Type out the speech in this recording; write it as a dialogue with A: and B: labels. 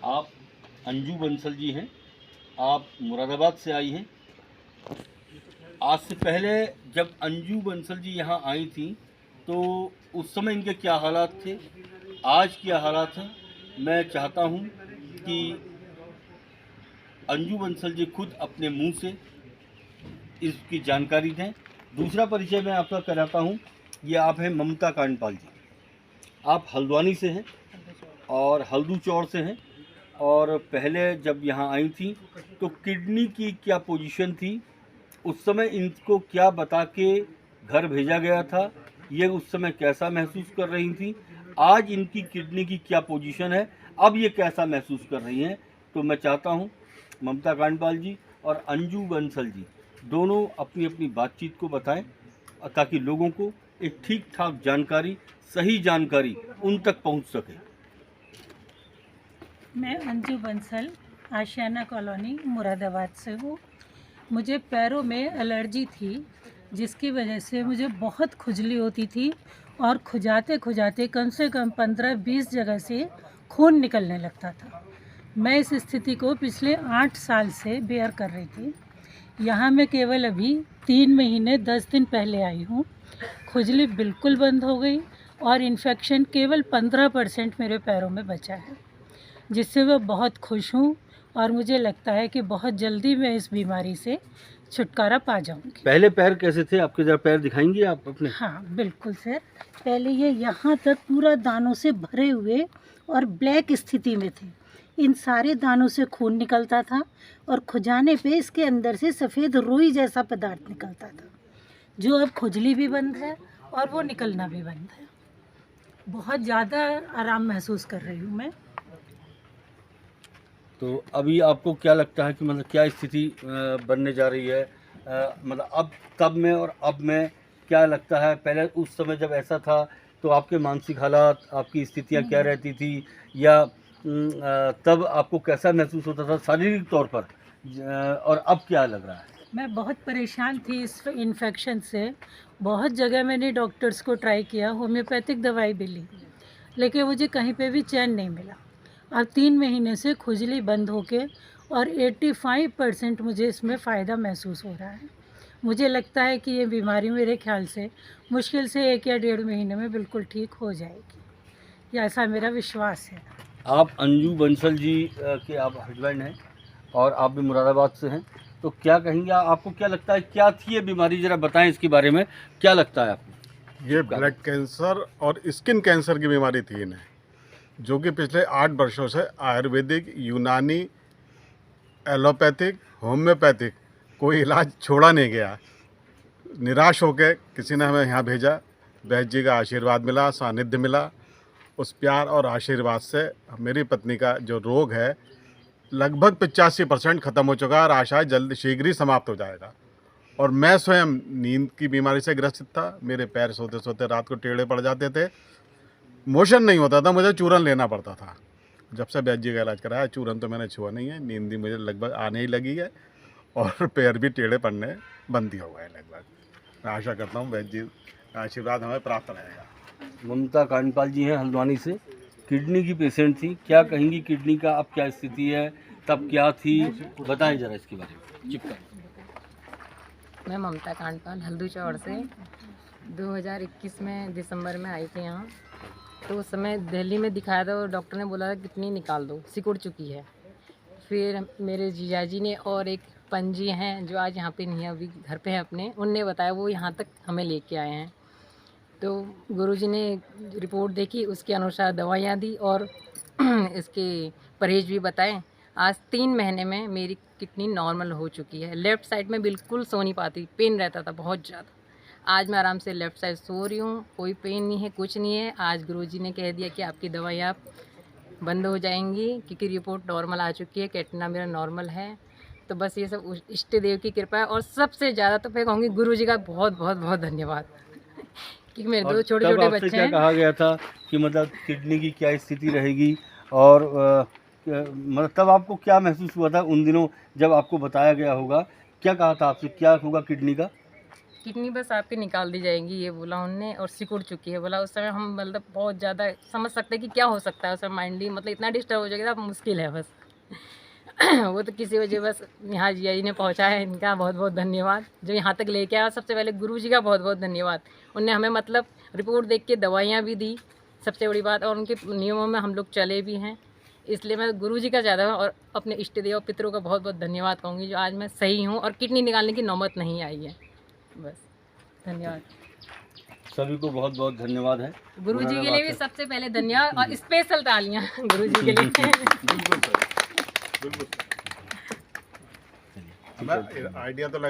A: आप अंजू बंसल जी हैं, आप मुरादाबाद से आई हैं। आज से पहले जब अंजू बंसल जी यहाँ आई थी तो उस समय इनके क्या हालात थे, आज क्या हालात हैं, मैं चाहता हूँ कि अंजू बंसल जी खुद अपने मुंह से इसकी जानकारी दें। दूसरा परिचय मैं आपका कराता हूँ, ये आप हैं ममता कांडपाल जी। आप हल्द्वानी से हैं और हल्दू चौड़ से हैं, और पहले जब यहाँ आई थी तो किडनी की क्या पोजीशन थी, उस समय इनको क्या बता के घर भेजा गया था, ये उस समय कैसा महसूस कर रही थी, आज इनकी किडनी की क्या पोजीशन है, अब ये कैसा महसूस कर रही हैं। तो मैं चाहता हूँ ममता कांडपाल जी और अंजू बंसल जी दोनों अपनी अपनी बातचीत को बताएं, ताकि लोगों को एक ठीक ठाक जानकारी, सही जानकारी उन तक पहुंच सके।
B: मैं अंजू बंसल आशियाना कॉलोनी मुरादाबाद से हूँ। मुझे पैरों में एलर्जी थी, जिसकी वजह से मुझे बहुत खुजली होती थी और खुजाते खुजाते कम से कम 15-20 जगह से खून निकलने लगता था। मैं इस स्थिति को पिछले 8 साल से बेयर कर रही थी। यहाँ मैं केवल अभी 3 महीने 10 दिन पहले आई हूँ। खुजली बिल्कुल बंद हो गई और इन्फेक्शन केवल 15% मेरे पैरों में बचा है, जिससे मैं बहुत खुश हूँ और मुझे लगता है कि बहुत जल्दी मैं इस बीमारी से छुटकारा पा जाऊँगी।
A: पहले पैर कैसे थे आपके, जरा पैर दिखाएंगे आप अपने?
B: हाँ बिल्कुल सर, पहले ये यहाँ तक पूरा दानों से भरे हुए और ब्लैक स्थिति में थे। इन सारे दानों से खून निकलता था और खुजाने पे इसके अंदर से सफ़ेद रुई जैसा पदार्थ निकलता था, जो अब खुजली भी बंद है और वो निकलना भी बंद है। बहुत ज़्यादा आराम महसूस कर रही हूँ मैं।
A: तो अभी आपको क्या लगता है कि मतलब क्या स्थिति बनने जा रही है, मतलब अब तब में और अब में क्या लगता है? पहले उस समय जब ऐसा था तो आपके मानसिक हालात, आपकी स्थितियाँ क्या रहती थी, या तब आपको कैसा महसूस होता था शारीरिक तौर पर, और अब क्या लग रहा है?
B: मैं बहुत परेशान थी इस इन्फेक्शन से। बहुत जगह मैंने डॉक्टर्स को ट्राई किया, होम्योपैथिक दवाई भी ली, लेकिन मुझे कहीं पे भी चैन नहीं मिला। अब 3 महीने से खुजली बंद होके और 85% मुझे इसमें फ़ायदा महसूस हो रहा है। मुझे लगता है कि ये बीमारी मेरे ख्याल से मुश्किल से 1 या 1.5 महीने में बिल्कुल ठीक हो जाएगी, या ऐसा मेरा विश्वास है।
A: आप अंजू बंसल जी के आप हस्बैंड हैं और आप भी मुरादाबाद से हैं, तो क्या कहेंगे, आपको क्या लगता है क्या थी ये बीमारी, ज़रा बताएं इसके बारे में, क्या लगता है आपको?
C: ये ब्लड कैंसर और स्किन कैंसर की बीमारी थी इन्हें, जो कि पिछले 8 वर्षों से आयुर्वेदिक, यूनानी, एलोपैथिक, होम्योपैथिक कोई इलाज छोड़ा नहीं गया। निराश होकर किसी ने हमें यहाँ भेजा, वैद्य जी का आशीर्वाद मिला, सानिध्य मिला। उस प्यार और आशीर्वाद से मेरी पत्नी का जो रोग है लगभग 85% ख़त्म हो चुका है और आशा है जल्द शीघ्र ही समाप्त हो जाएगा। और मैं स्वयं नींद की बीमारी से ग्रसित था। मेरे पैर सोते सोते रात को टेढ़े पड़ जाते थे, मोशन नहीं होता था, मुझे चूरन लेना पड़ता था। जब से वैद्य जी का इलाज कराया, चूरन तो मैंने छुआ नहीं है, नींद भी मुझे लगभग आने ही लगी है और पैर भी टेढ़े पड़ने बंद ही हो गए लगभग। मैं आशा करता हूँ वैद्य जी का आशीर्वाद हमें प्राप्त रहेगा।
A: ममता कांडपाल जी हैं हल्द्वानी से, किडनी की पेशेंट थी। क्या कहेंगी किडनी का अब क्या स्थिति है, तब क्या थी, बताएं जरा इसके बारे में। चिपका
D: मैं ममता कांडपाल हल्दू चौड़ से 2021 में दिसंबर में आई थी यहाँ। तो उस समय दिल्ली में दिखाया था और डॉक्टर ने बोला था किडनी निकाल दो, सिकुड़ चुकी है। फिर मेरे जीजाजी ने और एक पंजी हैं जो आज यहाँ पे नहीं है, अभी घर पे है अपने, उनने बताया, वो यहाँ तक हमें लेके आए हैं। तो गुरुजी ने रिपोर्ट देखी, उसके अनुसार दवाइयाँ दी और इसके परहेज भी बताए। आज 3 महीने में मेरी किडनी नॉर्मल हो चुकी है। लेफ़्ट साइड में बिल्कुल सो नहीं पाती, पेन रहता था बहुत ज़्यादा। आज मैं आराम से लेफ़्ट साइड सो रही हूँ, कोई पेन नहीं है, कुछ नहीं है। आज गुरुजी ने कह दिया कि आपकी दवाइयाँ बंद हो जाएंगी, क्योंकि रिपोर्ट नॉर्मल आ चुकी है, कैटना मेरा नॉर्मल है। तो बस ये सब इष्ट देव की कृपा है, और सबसे ज़्यादा तो मैं कहूँगी गुरुजी का बहुत बहुत बहुत धन्यवाद, क्योंकि मेरे 2 छोटे छोटे बच्चे
A: क्या
D: हैं।
A: कहा गया था कि मतलब किडनी की क्या स्थिति रहेगी, और मतलब तब आपको क्या महसूस हुआ था उन दिनों जब आपको बताया गया होगा? क्या कहा था आपसे, क्या होगा किडनी का?
D: किडनी बस आपकी निकाल दी जाएगी ये बोला उनने, और सिकुड़ चुकी है बोला। उस समय हम मतलब बहुत ज़्यादा समझ सकते हैं कि क्या हो सकता है, उस समय माइंडली मतलब इतना डिस्टर्ब हो जाएगा, अब मुश्किल है बस। वो तो किसी वजह बस यहाँ जी ने पहुँचा है, इनका बहुत बहुत धन्यवाद। जो यहाँ तक लेके आया, सबसे पहले गुरुजी का बहुत बहुत धन्यवाद। उनने हमें मतलब रिपोर्ट देख के दवाइयाँ भी दी, सबसे बड़ी बात, और उनके नियमों में हम लोग चले भी हैं। इसलिए मैं गुरुजी का ज़्यादा और अपने इष्ट देव पितरों का बहुत बहुत धन्यवाद कहूँगी, जो आज मैं सही हूँ और किडनी निकालने की नौबत नहीं आई है। बस धन्यवाद।
A: सभी को बहुत बहुत धन्यवाद है।
D: गुरुजी के लिए भी सबसे पहले धन्यवाद और स्पेशल तालियां गुरुजी के लिए।
C: बिल्कुल सर, बिल्कुल। आइडिया तो